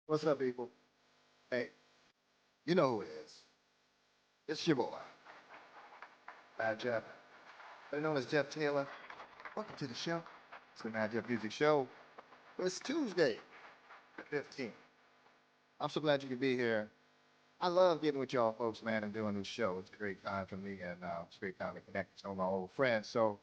What's up, people? Hey, you know who it is. It's your boy, Madjef, better known as Jeff Taylor. Welcome to the show. It's the Madjef Music Show. It's Tuesday, the 15th. I'm so glad you could be here. I love getting with y'all folks, man, and doing this show. It's a great time for me, and it's a great time to connect with some of my old friends. So,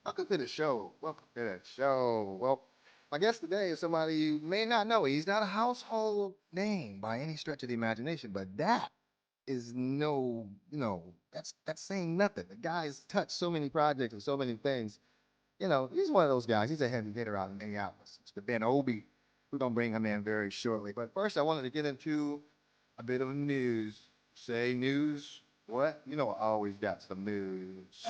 welcome to the show. Welcome to the show. Well, my guest today is somebody you may not know. He's not a household name by any stretch of the imagination, but that is no, that's saying nothing. The guy's touched so many projects and so many things. He's one of those guys. He's a heavy hitter out in Minneapolis. Mr. Ben Obi. We're gonna bring him in very shortly. But first, I wanted to get into a bit of news. Say news. What? I always got some news.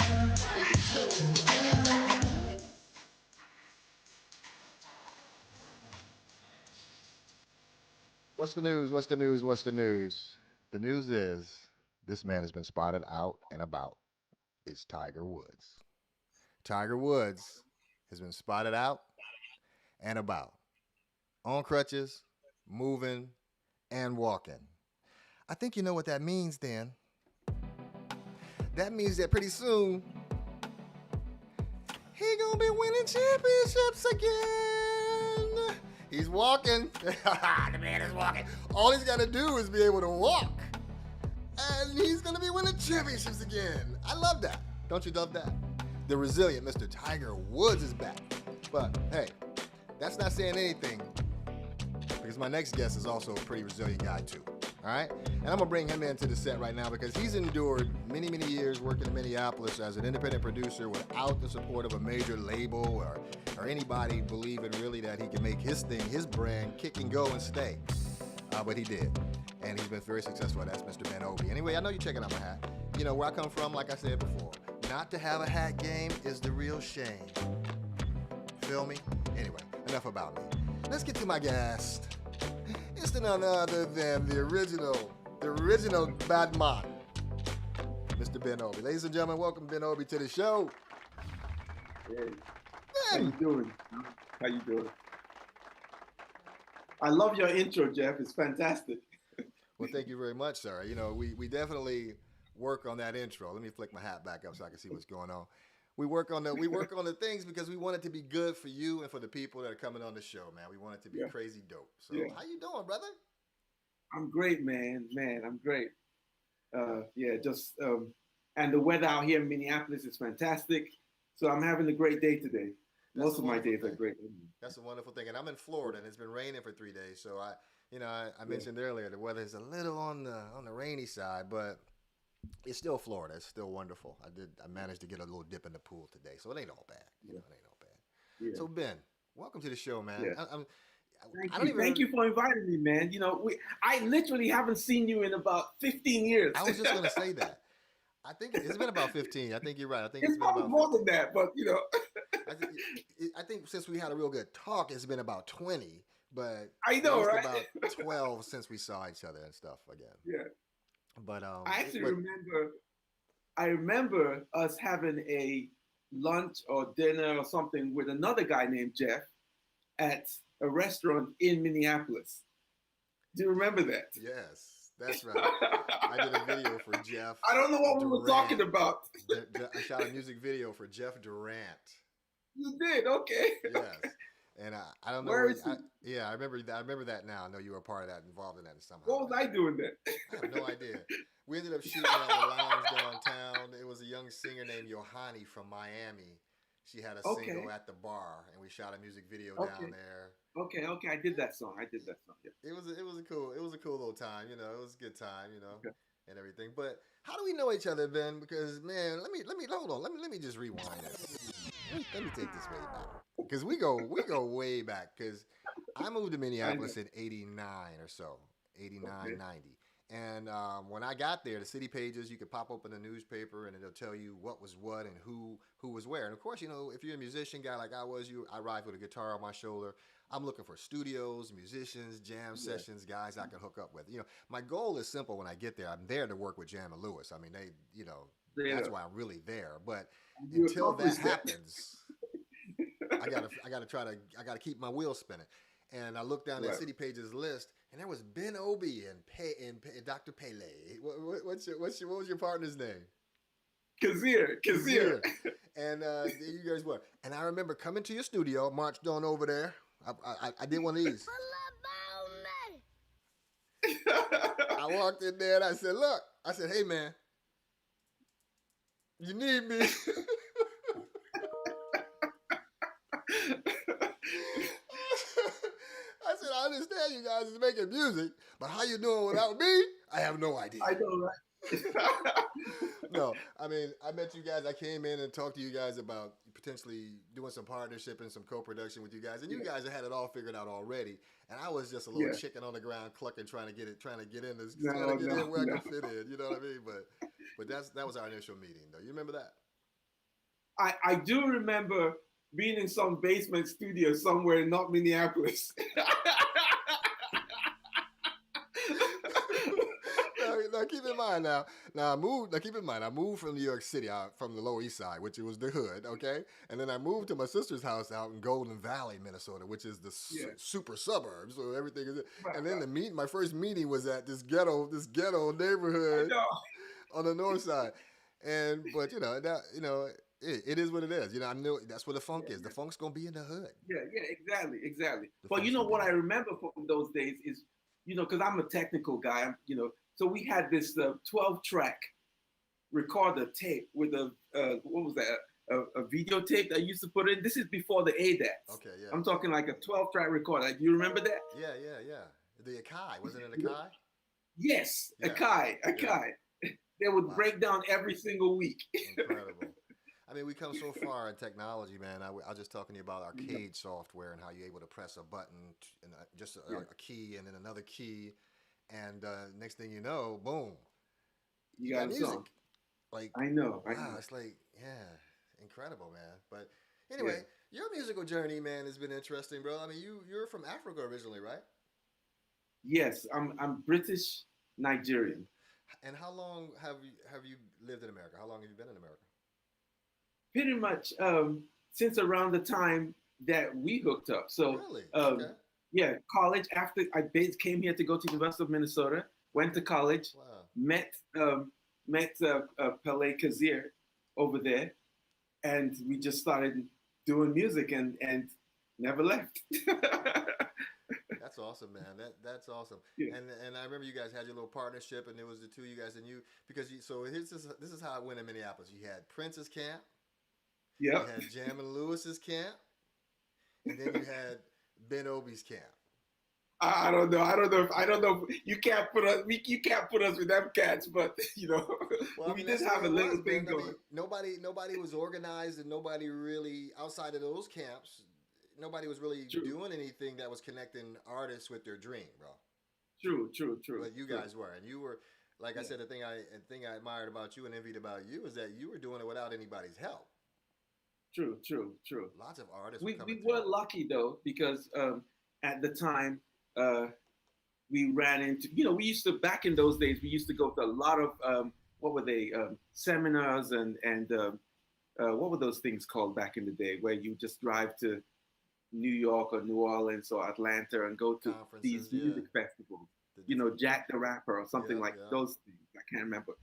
What's the news? What's the news? What's the news? The news is this man has been spotted out and about. It's Tiger Woods. Tiger Woods has been spotted out and about, on crutches, moving, and walking. I think you know what that means then. That means that pretty soon, he gonna be winning championships again. He's walking. The man is walking. All he's gotta do is be able to walk. And he's gonna be winning championships again. I love that. Don't you love that? The resilient Mr. Tiger Woods is back. But hey, that's not saying anything, because my next guest is also a pretty resilient guy too. All right? And I'm gonna bring him into the set right now because he's endured many, many years working in Minneapolis as an independent producer without the support of a major label or anybody believing really that he can make his thing, his brand, kick and go and stay. But he did. And he's been very successful. That's Mr. Ben Obi. Anyway, I know you're checking out my hat. You know, where I come from, like I said before, not to have a hat game is the real shame. Feel me? Anyway, enough about me. Let's get to my guest. It's none other than the original bad man, Mr. Ben Obi. Ladies and gentlemen, welcome Ben Obi to the show. Hey, how you doing? How you doing? I love your intro, Jeff. It's fantastic. Well, thank you very much, sir. We definitely work on that intro. Let me flick my hat back up so I can see what's going on. We work on the things because we want it to be good for you and for the people that are coming on the show, man. We want it to be crazy dope. So how you doing, brother? I'm great, man. I'm great. And the weather out here in Minneapolis is fantastic. So I'm having a great day today. Most of my days are great. That's a wonderful thing. And I'm in Florida, and it's been raining for 3 days. So I mentioned earlier the weather is a little on the rainy side, but it's still Florida. It's still wonderful. I managed to get a little dip in the pool today, so it ain't all bad. It ain't all bad. Yeah. So Ben, welcome to the show, man. Yeah. Thank you for inviting me, man. I literally haven't seen you in about 15 years. I was just gonna say that. I think it's been about 15. I think you're right. I think it's been probably about more than that, but I think since we had a real good talk, it's been about 20. But I know, right? About 12 since we saw each other and stuff again. Yeah. But I actually remember us having a lunch or dinner or something with another guy named Jeff at a restaurant in Minneapolis. Do you remember that? Yes, that's right. I did a video for Jeff. I don't know what we were talking about. I shot a music video for Jeff Durant. You did? Okay. Yes. And I don't know. I remember that now. I know you were a part of that, involved in that somehow. What was I doing then? I have no idea. We ended up shooting at the lounge downtown. It was a young singer named Yohani from Miami. She had a single at the bar, and we shot a music video down there. Okay. I did that song. Yeah. It was a cool little time. It was a good time. And everything. But how do we know each other, Ben? Because man, let me hold on. Let me just rewind it. Let me take this way back. Because we go way back. Because I moved to Minneapolis in 89 or so, 89, 90. And when I got there, the city pages, you could pop open the newspaper and it'll tell you what was what and who was where. And of course, if you're a musician guy like I was, I ride with a guitar on my shoulder. I'm looking for studios, musicians, jam sessions, guys I can hook up with. My goal is simple when I get there. I'm there to work with Jam and Lewis. I mean, that's why I'm really there. But until that happens, I gotta keep my wheels spinning. And I looked down at City Pages list, And there was Ben Obi and Dr. Pele. What was your partner's name? Kazir. And there you guys were. And I remember coming to your studio, marched on over there. I did one of these. I walked in there and I said, look, I said, hey man, you need me. I said, I understand you guys is making music, but how you doing without me? I have no idea. I know, right? No, I mean, I met you guys. I came in and talked to you guys about potentially doing some partnership and some co-production with you guys, and you guys had it all figured out already. And I was just a little chicken on the ground, clucking, trying to get in where I could fit in. You know what I mean? But that was our initial meeting, though. You remember that? I do remember being in some basement studio somewhere in not Minneapolis. Now keep in mind I moved from New York City, from the Lower East Side, which was the hood, okay? And then I moved to my sister's house out in Golden Valley, Minnesota, which is the super suburbs, so everything is. Right, and then my first meeting was at this ghetto neighborhood on the north side, but it is what it is. I knew that's where the funk is. The funk's gonna be in the hood. Yeah, exactly. But what I remember from those days is, because I'm a technical guy, so we had this 12-track recorder tape with what was that? A videotape that I used to put in. This is before the ADATs. Okay, yeah. I'm talking like a 12-track recorder. Do you remember that? Yeah. The Akai, wasn't it Akai? Yes, yeah. Akai. They would break down every single week. Incredible. I mean, we come so far in technology, man. I was just talking to you about arcade software and how you're able to press a button and just a key and then another key. And next thing you know, boom, you got music. Song. Like I know. It's like incredible, man. But anyway, your musical journey, man, has been interesting, bro. I mean, you're from Africa originally, right? Yes, I'm British Nigerian. And how long have you lived in America? How long have you been in America? Pretty much since around the time that we hooked up. So really? Okay. Yeah, college. After I came here to go to the University of Minnesota, went to college, met Pele Kazir over there, and we just started doing music and never left. That's awesome, man. That's awesome. Yeah. And I remember you guys had your little partnership, and it was the two of you guys, and this is how it went in Minneapolis. You had Prince's camp. Yeah. You had Jam and Lewis's camp, and then you had Ben Obi's camp. I don't know. You can't put us with them cats, but well, we just have a little thing going. Nobody was organized, and nobody really outside of those camps. Nobody was really doing anything that was connecting artists with their dream, bro. True. But you guys were, and you were, like I said, the thing I admired about you and envied about you is that you were doing it without anybody's help. True. Lots of artists. We were lucky though, because at the time we ran into, we used to, back in those days, we used to go to a lot of seminars and what were those things called back in the day, where you just drive to New York or New Orleans or Atlanta and go to these music festivals. Jack the Rapper or something those things. I can't remember.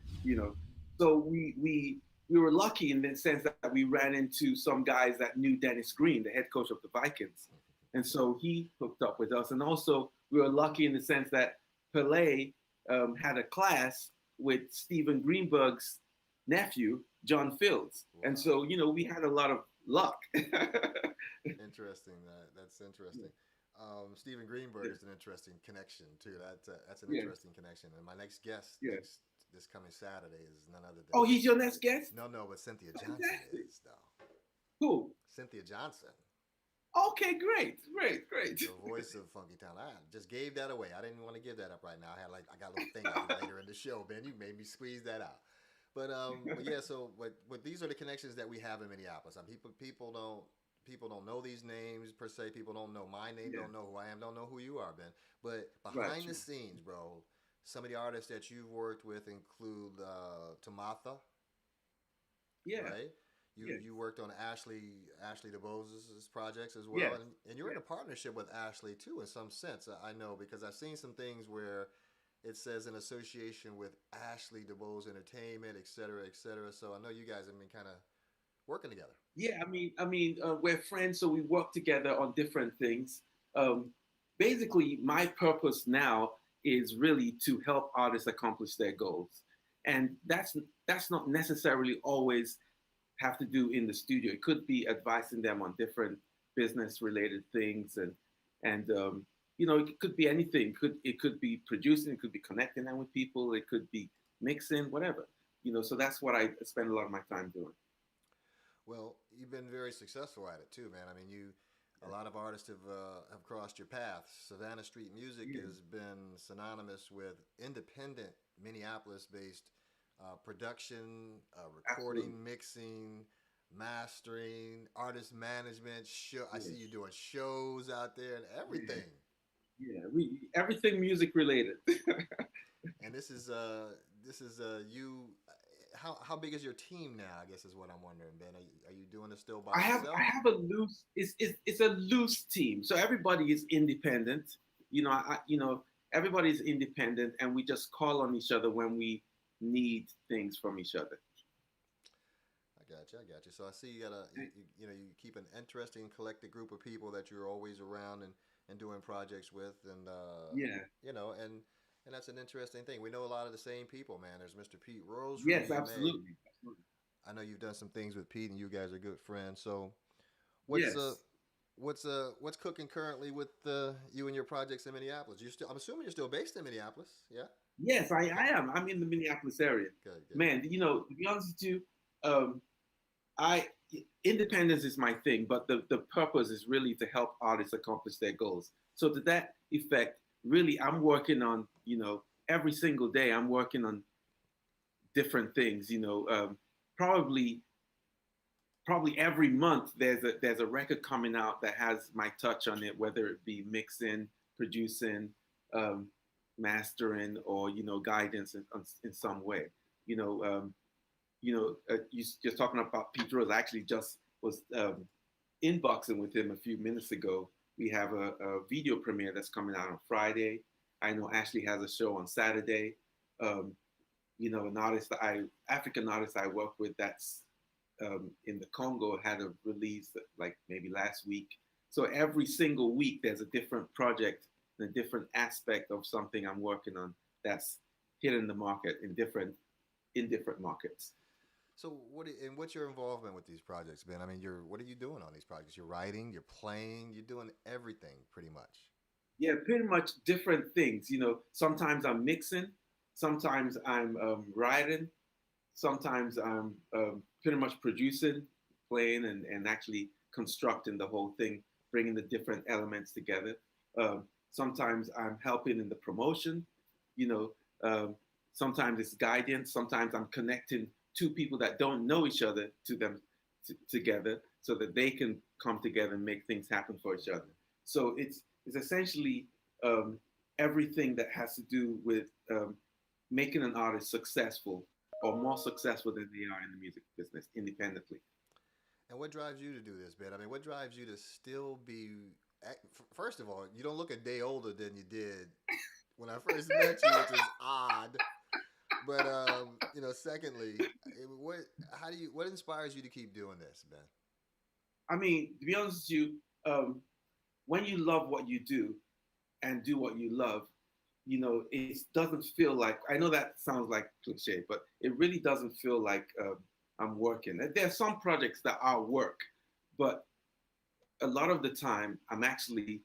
So we were lucky in the sense that we ran into some guys that knew Dennis Green, the head coach of the Vikings. And so he hooked up with us. And also we were lucky in the sense that Pele had a class with Steven Greenberg's nephew, John Fields. Wow. And so, we had a lot of luck. Interesting. That's interesting. Steven Greenberg is an interesting connection too. That's an interesting connection. And my next guest this coming Saturday is none other than... Oh, he's your next guest? No, but Cynthia Johnson is, though. Who? Cynthia Johnson. Okay, great. The voice of Funky Town. I just gave that away. I didn't want to give that up right now. I got a little thing later in the show, Ben. You made me squeeze that out. But yeah. So, but these are the connections that we have in Minneapolis. People don't know these names per se. People don't know my name. Don't know who I am. Don't know who you are, Ben. But behind the scenes, bro, some of the artists that you've worked with include Tamatha. Yeah. Right. Yes. you worked on Ashley DeBose's projects as well, Yes. and you're in a Yes. partnership with Ashley too in some sense. I know because I've seen some things where it says in association with Ashley DeBose Entertainment, et cetera, et cetera. So I know you guys have been kind of working together. Yeah, we're friends, so we work together on different things. Um, Basically, my purpose now is really to help artists accomplish their goals, and that's not necessarily always have to do in the studio. It could be advising them on different business related things, and it could be anything. It could be producing, it could be connecting them with people, it could be mixing, whatever. So that's what I spend a lot of my time doing. Well, you've been very successful at it too, man. I mean, a lot of artists have crossed your path. Savannah Street Music Yeah. has been synonymous with independent Minneapolis-based production, recording, Absolutely. mixing, mastering, artist management. I Yeah. see you doing shows out there and Yeah. everything. Yeah. We everything music related. And this is you. How big is your team now? I guess is what I'm wondering, Ben. Are you doing this still by I yourself? have a loose it's a loose team. So everybody is independent. Everybody's independent and we just call on each other when we need things from each other. I got you. So I see you got you keep an interesting collected group of people that you're always around and doing projects with, and Yeah. you know, and that's an interesting thing. We know a lot of the same people, man. There's Mr. Pete Rose from Yes, EMA. absolutely. Absolutely. I know you've done some things with Pete, and you guys are good friends. So what's Yes. what's cooking currently with you and your projects in Minneapolis? You still? I'm assuming you're still based in Minneapolis. Yeah. Yes, Okay. I am. I'm in the Minneapolis area. Good. Man, to be honest with you, um, I independence is my thing, but the purpose is really to help artists accomplish their goals. So to that effect, really, I'm working on every single day. I'm working on different things. Probably probably every month there's a record coming out that has my touch on it, whether it be mixing, producing, um, mastering, or guidance in some way. You know, you're talking about Pete Rose. I actually just was inboxing with him a few minutes ago. We have a video premiere that's coming out on Friday. I know Ashley has a show on Saturday. Um, an artist African artist I work with that's in the Congo had a release like maybe last week. So every single week there's a different project and a different aspect of something I'm working on that's hitting the market in different markets. So what's your involvement with these projects, Ben? I mean, what are you doing on these projects? You're writing, you're playing, you're doing everything pretty much. Yeah, pretty much different things. Sometimes I'm mixing, sometimes I'm writing, sometimes I'm pretty much producing, playing, and actually constructing the whole thing, bringing the different elements together. Sometimes I'm helping in the promotion. You know, Sometimes it's guidance. Sometimes I'm connecting two people that don't know each other to them together, so that they can come together and make things happen for each other. So it's essentially everything that has to do with making an artist successful or more successful than they are in the music business independently. And what drives you to do this, Ben? I mean, what drives you to still be? First of all, you don't look a day older than you did when I first met you, which is odd. But secondly, what what inspires you to keep doing this, Ben? I mean, to be honest with you, when you love what you do and do what you love, it doesn't feel like, I know that sounds like cliche, but it really doesn't feel like I'm working. There are some projects that are work, but a lot of the time I'm actually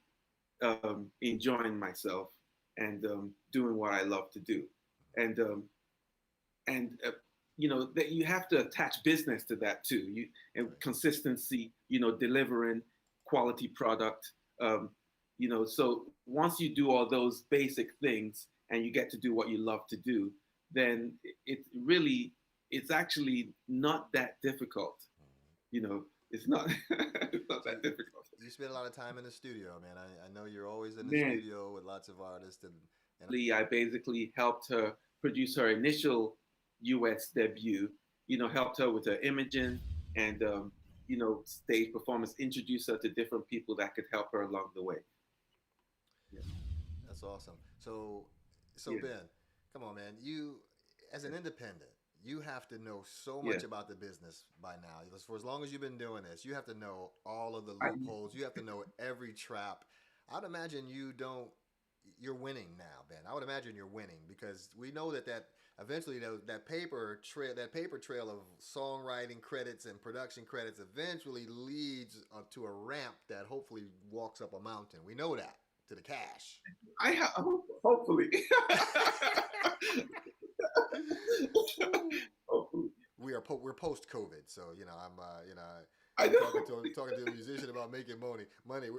enjoying myself and doing what I love to do. And and that you have to attach business to that too. And Right. consistency, delivering quality product. So once you do all those basic things and you get to do what you love to do, then it's actually not that difficult. It's not it's not So that difficult. you spend a lot of time in the studio, man. I know you're always in the Man, studio with lots of artists, and I basically helped her produce her initial US debut, helped her with her imaging, and stage performance, introduce her to different people that could help her along the way. Yeah, That's awesome. So yeah, Ben, come on, man. You, as an independent, you have to know so yeah. much about the business by now. For as long as you've been doing this, you have to know all of the I, loopholes. You have to know every trap. I'd imagine you don't. You're winning now, Ben. I would imagine you're winning because we know that eventually that paper trail of songwriting credits and production credits eventually leads up to a ramp that hopefully walks up a mountain. We know that to the cash. hopefully. Hopefully. We're post COVID, so I'm I I'm know. talking to a musician about making money.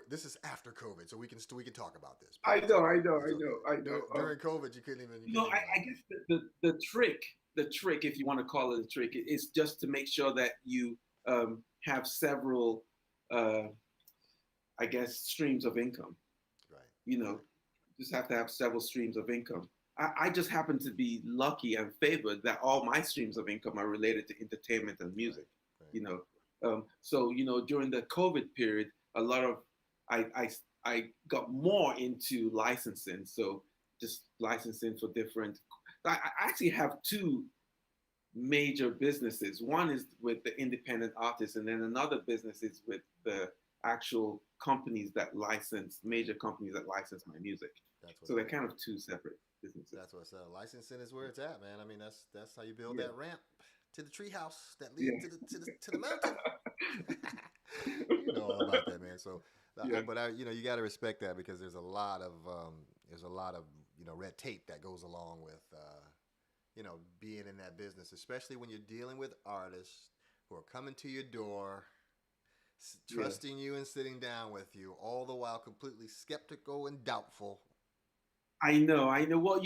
This is after COVID, so we can talk about this, Ben. I It's know. okay. I know. It's I know. okay. I know. During COVID, I guess the trick, if you want to call it a trick, is just to make sure that you have several, uh, I guess, streams of income. Right. You know, just have to have several streams of income. I just happen to be lucky and favored that all my streams of income are related to entertainment and music. Right. You know, so during the COVID period, a lot of I got more into licensing. So just licensing for different. I actually have two major businesses. One is with the independent artists, and then another business is with the actual companies that license major companies that license my music. That's what's So they're up. kind of two separate businesses. That's what's up. Licensing is where it's at, man. I mean, that's how you build Yeah, that ramp to the treehouse that yeah, leads to the mountain. You know all about that, man. So, yeah, but you got to respect that because there's a lot of red tape that goes along with being in that business, especially when you're dealing with artists who are coming to your door, yeah. trusting you and sitting down with you, all the while completely skeptical and doubtful. I know. Well,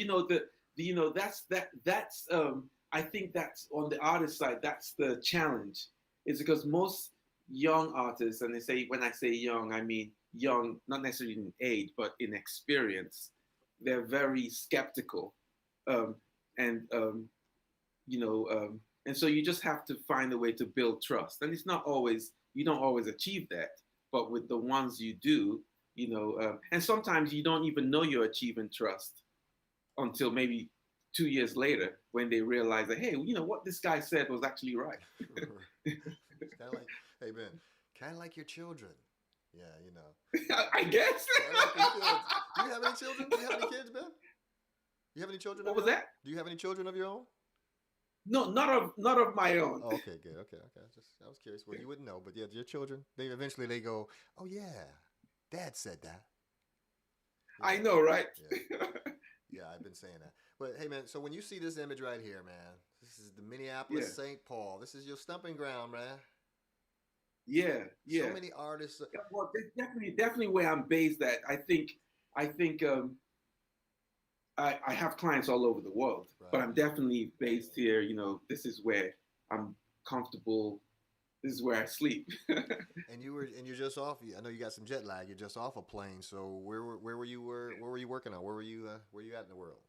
that's I think that's on the artist side. That's the challenge, is because most young artists, and they say when I say young, I mean young, not necessarily in age, but in experience. They're very skeptical, um, and and so you just have to find a way to build trust. And it's not always you don't always achieve that, but with the ones you do, and sometimes you don't even know you're achieving trust until maybe 2 years later when they realize that, hey, what this guy said was actually right. It's kind of like, hey Ben, kind of like your children. Yeah, I guess. kind of like your kids. Do you have any children? Do you have any kids, Ben? Do you have any children of What your was own? that? Do you have any children of your own? No, not of my own. Oh, okay, good. Okay. I was curious. Well, you wouldn't know, but yeah, your children. They go, oh yeah, Dad said that. I Yeah, know, right? yeah, yeah. I've been saying that. But hey, man. So when you see this image right here, man, this is the Yeah, Minneapolis St. Paul. This is your stumping ground, man. yeah, So yeah. many artists. Yeah, well, it's definitely where I'm based at. I think I have clients all over the world, but Right. I'm definitely based here. This is where I'm comfortable. This is where I sleep. And you're just off. I know you got some jet lag. You're just off a plane. So where were you working on? Where you at in the world?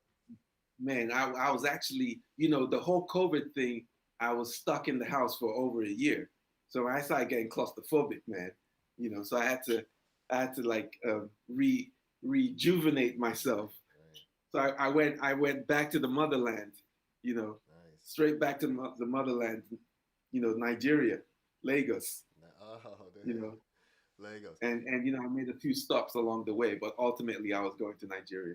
Man, I was actually, the whole COVID thing, I was stuck in the house for over a year. So I started getting claustrophobic, man. So I had to like rejuvenate myself. Right. So I went back to the motherland, you know, Nice. straight back to the motherland, Nigeria, Lagos, Oh, you dude. know, Legos. and I made a few stops along the way, but ultimately I was going to Nigeria.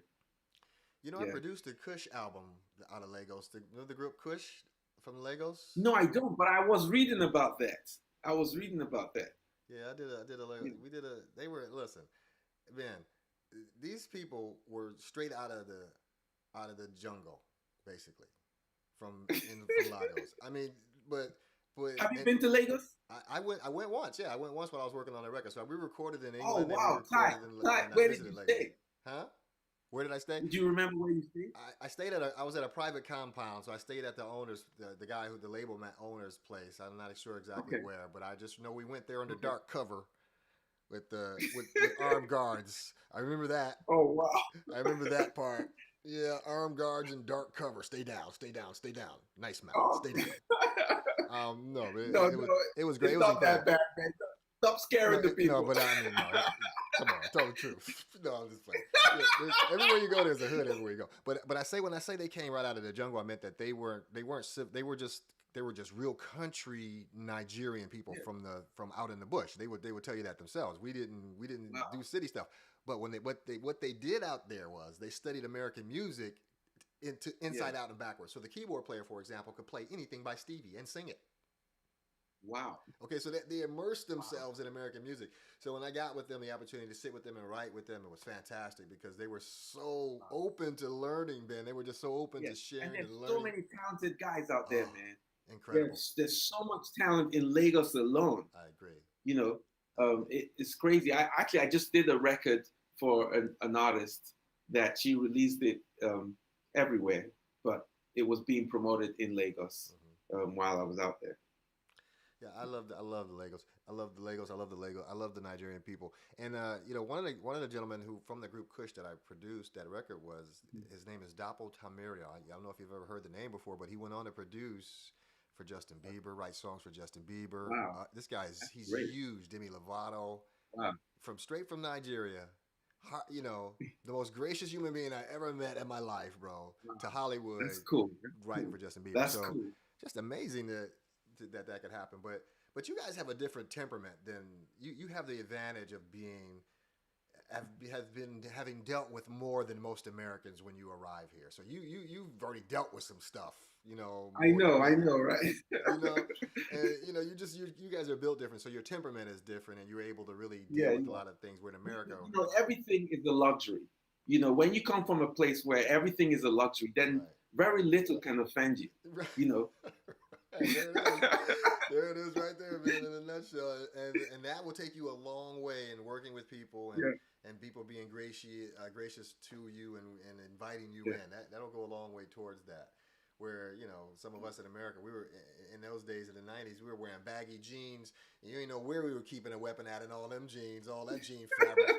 I Yeah. produced a Kush album out of Legos. You know the group Kush from Legos? No, I don't, but I was reading about that. I was reading about that. Yeah, I did a Lego. Yeah. They were, listen, man, these people were straight out of the jungle, basically, from Lagos. I mean, but Have you and been to Lagos? I went once. Yeah, I went once when I was working on a record. So we recorded in Oh England and we wow, Ty, recorded Ty, and I where did you visited Lagos. stay? Huh? Where did I stay? Do you remember where you stayed? I stayed I was at a private compound, so I stayed at the owner's, the guy the label owner's place. I'm not sure exactly Okay, where, but I just know we went there under okay. dark cover with armed guards. I remember that. Oh wow. I remember that part. Yeah, armed guards and dark cover. Stay down, stay down, stay down. Nice mount. Oh, Stay down. No, but No, no, it was great. it's It was not that incredible. bad, man. Stop No, scaring the no, people. but I mean, no. Come on, tell the truth. No, I'm just playing. Yeah, everywhere you go, there's a hood. Everywhere you go, but I say when I say they came right out of the jungle, I meant that they were just real country Nigerian people Yeah. from out in the bush. They would tell you that themselves. We didn't Wow. do city stuff. But when what they did out there was they studied American music inside Yeah. out and backwards. So the keyboard player, for example, could play anything by Stevie and sing it. Wow. Okay, so they immersed Wow. themselves in American music. So when I got with them, the opportunity to sit with them and write with them, it was fantastic because they were so Wow. open to learning, Ben. They were just so open Yeah. to And sharing and there's so learning. many talented guys out there, Oh, man. incredible. There's so much talent in Lagos alone. I agree. You know, I agree. it's crazy. I just did a record for an artist that she released it everywhere, but it was being promoted in Lagos while I was out there. Yeah, I love the Legos. I love the Legos. I love the Lego. I love the Nigerian people. And one of the gentlemen who from the group Kush that I produced that record was his name is Dapo Tamiria. I don't know if you've ever heard the name before, but he went on to produce for Justin Bieber, write songs for Justin Bieber. Wow, This guy that's he's great. huge. Demi Lovato Wow, straight from Nigeria. The most gracious human being I ever met in my life, bro. wow. To That's Hollywood, cool. That's writing cool. for Justin Bieber. That's So cool. just amazing that could happen. But you guys have a different temperament than you have the advantage of being have been having dealt with more than most Americans when you arrive here. So you've already dealt with some stuff, more than I we know, have. right? You know, and you guys are built different, so your temperament is different, and you're able to really Yeah, deal with a yeah. lot of things. Where in America, Everything is a luxury. When you come from a place where everything is a luxury, then right? very little can offend you. Right. You know. There it is. There it is right there, man, in a nutshell. And that will take you a long way in working with people Yeah, and people being gracious to you and inviting you yeah, in. That'll go a long way towards that. Where, some of us in America, we were in those days in the 90s, we were wearing baggy jeans, and you didn't know where we were keeping a weapon at in all them jeans, all that jean fabric.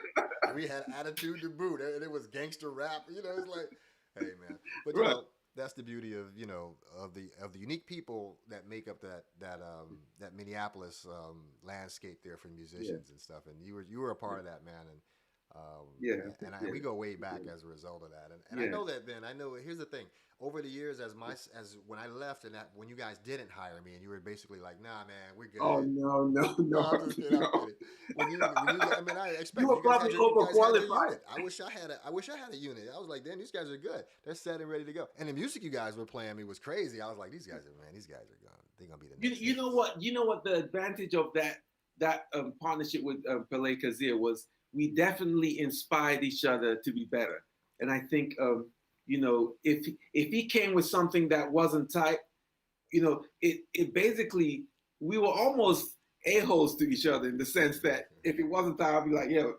And we had attitude to boot, and it was gangster rap. It's like, hey, man. But, right. that's the beauty of of the unique people that make up that Minneapolis landscape there for Yeah, musicians and stuff. And you were a part of that, man. And yeah, I we appreciate it. go way back Appreciate it. as a result of that. And I Yeah. know that, Ben. I know. Here's the thing. Over the years, as when I left and when you guys didn't hire me and you were basically like, nah, man, we're Oh good. no, no, No, no, I'm just kidding. I'm no. kidding. I mean, I You expect were probably you guys had your overqualified. unit. I wish I had a unit. I was like, damn, these guys are good. They're set and ready to go. And the music you guys were playing me was crazy. I was like, these guys are gone. They're gonna be the next You know hits. what? You know what the advantage of that partnership with Pele Kazir was? We definitely inspired each other to be better. And I think if he came with something that wasn't tight, it basically we were almost a-holes to each other in the sense that if it wasn't tight, I'd be like, yo,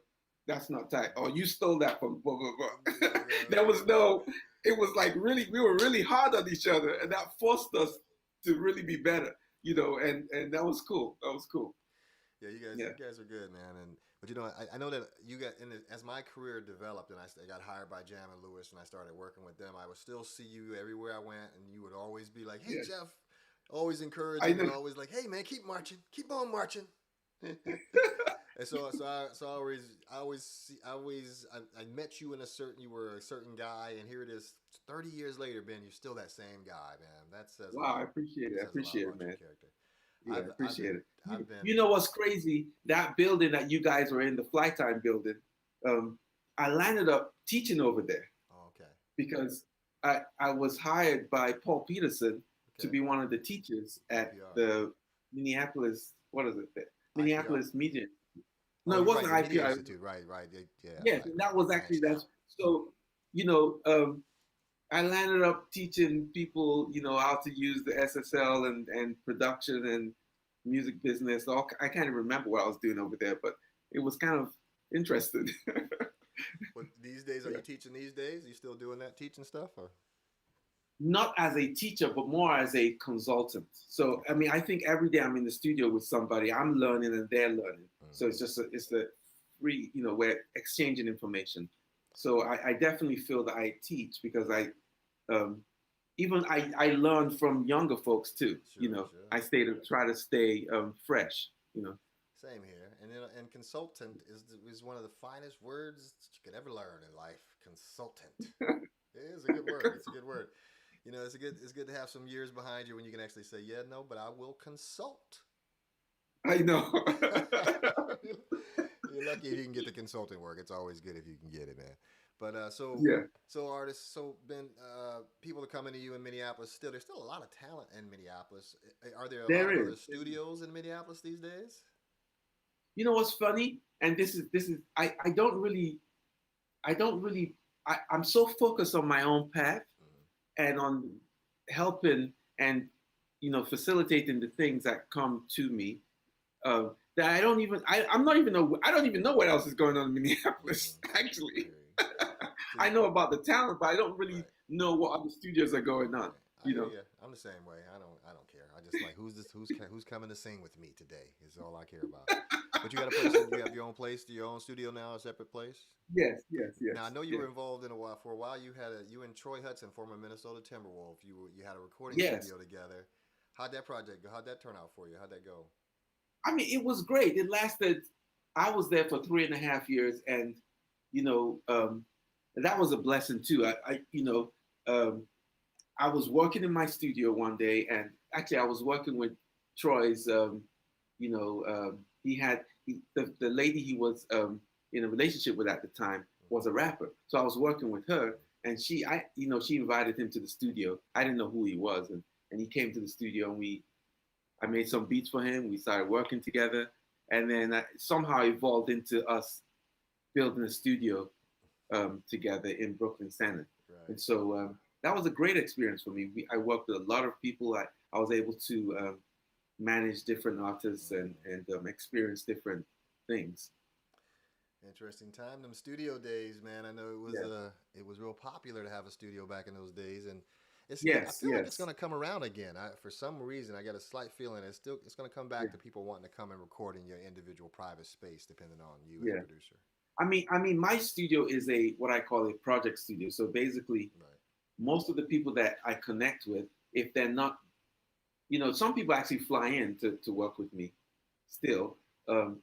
that's not tight. Or you stole that from blah blah blah. There was no, it was like really we were really hard on each other and that forced us to really be better, and that was cool. That was cool. Yeah, Yeah. you guys are good, man. But I know that you got as my career developed and I got hired by Jam and Lewis and I started working with them. I would still see you everywhere I went, and you would always be like, "Hey, Yeah. Jeff," always I encouraging and know. always like, "Hey, man, keep marching, keep on marching." And I met you you were a certain guy, and here it is, 30 years later, Ben. You're still that same guy, man. That says a Wow, I lot. appreciate it. It I says a lot appreciate it, about your man. character. Yeah, I appreciate it. I've been. You know what's crazy? That building that you guys were in, the Flight Time building, um, I landed up teaching over there Oh, okay. because I was hired by Paul Peterson to Okay. be one of the teachers at IPR. the Minneapolis, what is it? The IPR. Minneapolis Media. Oh, No, it you're right. wasn't The Media IPR. Institute. Right. Yeah. Yes, Right. and that was actually Branched out. so. I landed up teaching people, how to use the SSL and production and music business. I can't even remember what I was doing over there, but it was kind of interesting. But these days, are you teaching these days? Are you still doing that teaching stuff, or? Not as a teacher, but more as a consultant. So, I mean, I think every day I'm in the studio with somebody, I'm learning and they're learning. So it's just it's the free, we're exchanging information. So I definitely feel that I teach because um, even I learned from younger folks too. You Sure, know, sure. I stay to try to stay fresh. You know. Same here. And consultant is one of the finest words that you could ever learn in life. Consultant. It is a good word. It's a good word. You know, it's good to have some years behind you when you can actually say, yeah, no, but I will consult. I know. You're lucky if you can get the consulting work. It's always good if you can get it, man. But Yeah, so artists, so Ben, people are coming to you in Minneapolis. There's still a lot of talent in Minneapolis. Are there a lot there of is. other studios in Minneapolis these days? You know what's funny? And this is I don't really I'm so focused on my own path Mm-hmm. and on helping and facilitating the things that come to me, that I'm not even know I don't even know what else is going on in Minneapolis Mm-hmm. I actually. hear you. So I know about the talent, but I don't really right. know what other studios are going on. Right. I You hear know. you. I'm the same way. I don't care. I just like who's coming to sing with me today is all I care about. But you got a place. You have your own place, your own studio now, a separate place. Yes, yes, Now I yes, know you yes, were involved in a while. For a while, you and Troy Hudson, former Minnesota Timberwolf. You had a recording yes. studio together. How'd that project go? How'd that turn out for you? How'd that go? I mean, it was great. It lasted. I was there for 3.5 years, and you know, that was a blessing too. Um, I was working in my studio one day, and actually, I was working with Troy's. The lady he was in a relationship with at the time was a rapper, so I was working with her, and she invited him to the studio. I didn't know who he was, and he came to the studio, and I made some beats for him. We started working together, and then somehow evolved into us building a studio together in Brooklyn Center. Right. And so that was a great experience for me. I worked with a lot of people. I was able to manage different artists Mm-hmm. and experience different things. Interesting time. Them studio days, man. I know Yes, it was real popular to have a studio back in those days, and I yes, feel like it's yes. gonna come around again. For some reason, I got a slight feeling it's gonna come Yeah, back to people wanting to come and record in your individual private space, depending on you as a yeah. producer. I mean, my studio is a what I call a project studio. So basically, Right. most of the people that I connect with, if they're not, some people actually fly in to work with me still. Um,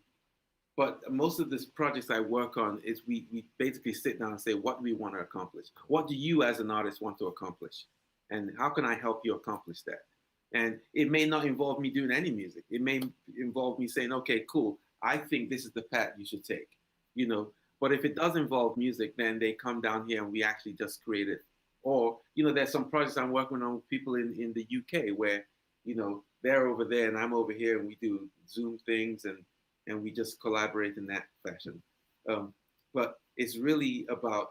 but most of the projects I work on is we basically sit down and say, what do we want to accomplish? What do you as an artist want to accomplish? And how can I help you accomplish that? And it may not involve me doing any music. It may involve me saying, okay, cool, I think this is the path you should take, you know. But if it does involve music, then they come down here and we actually just create it. Or, there's some projects I'm working on with people in the UK where, they're over there and I'm over here and we do Zoom things and we just collaborate in that fashion. Um, but it's really about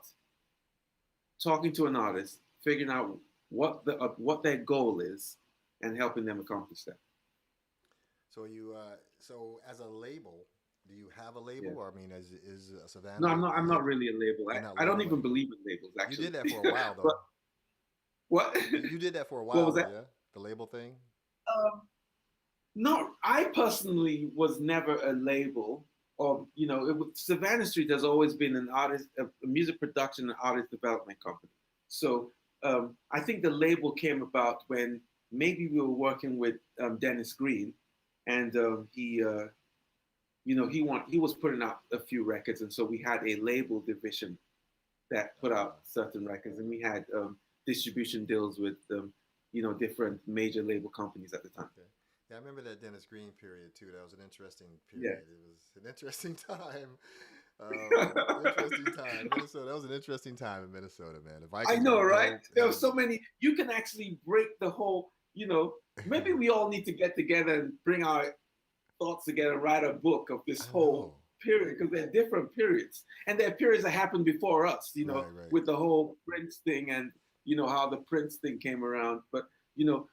talking to an artist, figuring out what their goal is, and helping them accomplish that. So as a label, do you have a Yeah. label? Or I mean, is No, Savannah I'm not. a I'm not label? really a label. You're not I don't labeling. even believe in labels You actually. did that for a while But though. what? You did that for a What while was though, that? yeah. The label thing. Um, no, I personally was never a label. Or Savannah Street has always been a music production and artist development company. So I think the label came about when maybe we were working with Dennis Green, and he was putting out a few records, and so we had a label division that put out certain records, and we had distribution deals with different major label companies at the time. Okay. Yeah, I remember that Dennis Green period too. That was an interesting Yeah, period. It was an interesting time. Interesting time. Minnesota. That was an interesting time in Minnesota, man. The I Vikings know, were right? dope, There were and so many. You can actually break the whole. Maybe we all need to get together and bring our thoughts together, write a book of this I whole know. period because they're different periods, and there are periods that happened before us. Right, right. With the whole Prince thing and how the Prince thing came around. But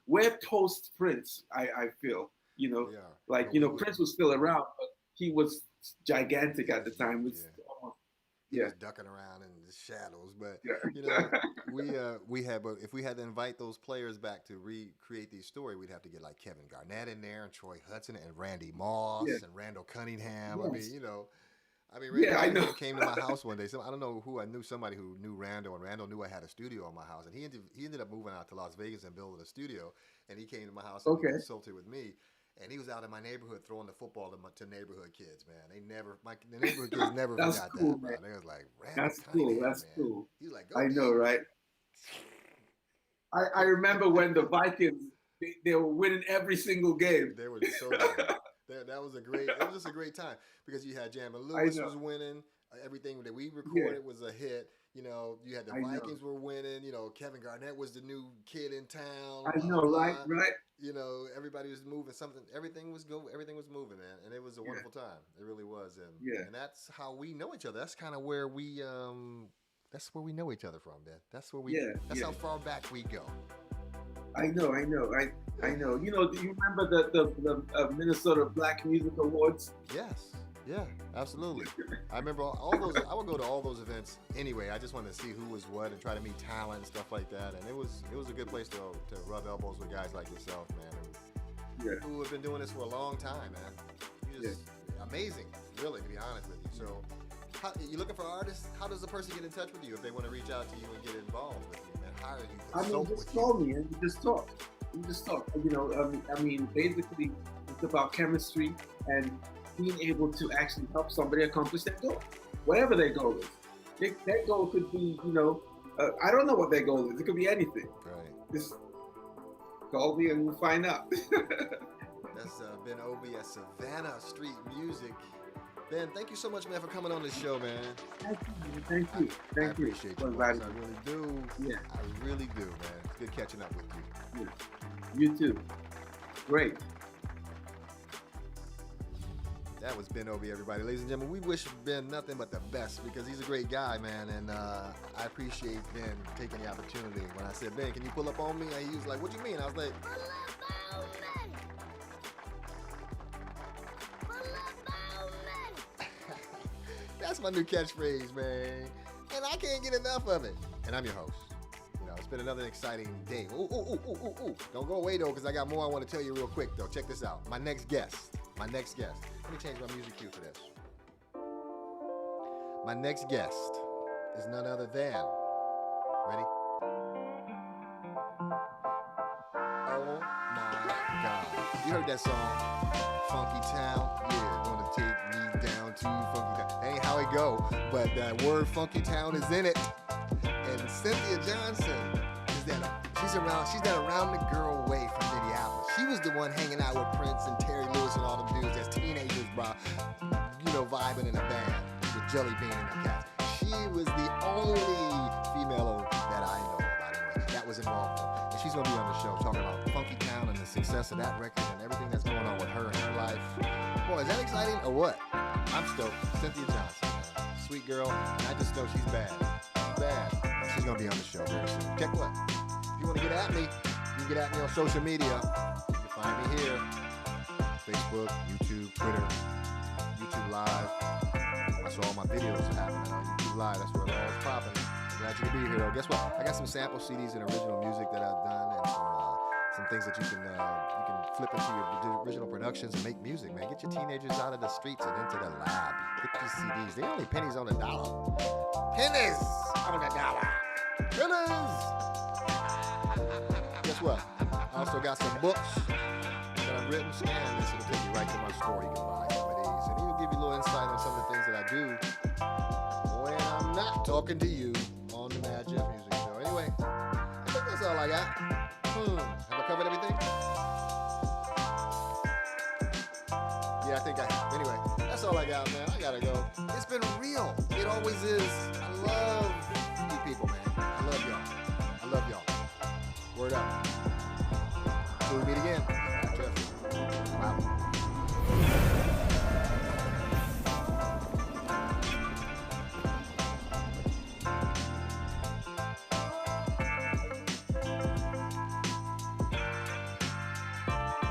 we're post Prince. I feel We are. like But we Prince was still around, but he was gigantic he at was the time. It huge. was Yeah. almost, He yeah, was ducking around in the shadows. But you know, yeah. we had. But if we had to invite those players back to recreate these stories, we'd have to get like Kevin Garnett in there and Troy Hudson and Randy Yeah. Moss and Randall Cunningham. I mean, Yes. I mean, Yeah, I Randy know. came to my house one day. I don't know who I knew. Somebody who knew Randall, and Randall knew I had a studio in my house, and he ended up moving out to Las Vegas and building a studio. And he came to my house and he Okay. consulted with me. And he was out in my neighborhood throwing the football to neighborhood kids, man. The neighborhood kids never That's forgot cool, that, bro. man. They was like, Randall That's cool. Cunningham, That's man. cool. He was like, go I know, D. right? I remember when the Vikings they were winning every single game. They were so good. That was it was just a great time because you had Jammin I Lewis know. was winning. Everything that we Yeah, recorded was a hit. You know, you had the I know. Vikings were winning. You know, Kevin Garnett was the new kid in town. I Blah know, right? blah. Right? You know, everybody was moving something. Everything was Everything was moving, man, and it was a Yeah, wonderful time. It really was, yeah. and that's how we know each other. That's kind of where we that's where we know each other from, man. Yeah, That's yeah. how far back we go. I know, I know, I know. You know, do you remember the Minnesota Black Music Awards? Yes. Yeah, absolutely. I remember all those. I would go to all those events anyway. I just wanted to see who was what and try to meet talent and stuff like that. And it was a good place to rub elbows with guys like yourself, man, Yeah, who have been doing this for a long time, man. You just amazing, really, to be honest with you. So, you looking for artists? How does a person get in touch with you if they want to reach out to you and get involved with you and hire you? I mean, just call me and we just talk. We just talk. You know, I mean, basically, it's about chemistry and being able to actually help somebody accomplish their goal, whatever their goal is. Their goal could be, you know, I don't know what their goal is. It could be anything. Right. Just call me and we'll find out. That's Ben Obi at Savannah Street Music. Ben, thank you so much, man, for coming on this show, man. Thank you. I appreciate you. Well, I really do. Yeah. I really do, man. It's good catching up with you. Yeah. You too. Great. That was Ben Obi, everybody. Ladies and gentlemen, we wish Ben nothing but the best because he's a great guy, man. And I appreciate Ben taking the opportunity. When I said, Ben, can you pull up on me? And he was like, what do you mean? I was like, pull up on me. That's my new catchphrase, man. And I can't get enough of it. And I'm your host. You know, it's been another exciting day. Ooh. Don't go away, though, because I got more I want to tell you real quick, though. Check this out. My next guest. Let me change my music cue for this. My next guest is none other than, ready? Oh my God. You heard that song, Funky Town? Yeah, gonna take me down to Funky Town. That ain't how it go, but that word Funky Town is in it. And Cynthia Johnson she's that around the girl way from Minneapolis. She was the one hanging out with Prince and Terry Lewis and all them dudes as teenagers, bro. You know, vibing in a band with Jelly Bean and the cats. She was the only female that I know about anyway that was involved with. And she's gonna be on the show talking about Funky Town and the success of that record and everything that's going on with her and her life. Boy, is that exciting or what? I'm stoked. Cynthia Johnson, man. Sweet girl. And I just know she's bad. She's bad. She's gonna be on the show very soon. Check what? If you want to get at me, you can get at me on social media. You can find me here. Facebook, YouTube, Twitter, YouTube Live. That's where all my videos are happening on YouTube Live. That's where it all is popping. Glad you could be here, though. Guess what? I got some sample CDs and original music that I've done and some things that you can flip into your original productions and make music, man. Get your teenagers out of the streets and into the lab. Get these CDs. They're only pennies on the dollar. Pennies on the dollar. Pennies! Guess what? I also got some books that I've written. Scan this, it'll take you right to my store. You can buy some of these. And it'll give you a little insight on some of the things that I do when I'm not talking to you on the Madjef Music Show. Anyway, I think that's all I got. Have I covered everything? Yeah, I think I have. Anyway, that's all I got, man. I gotta go. It's been real. It always is.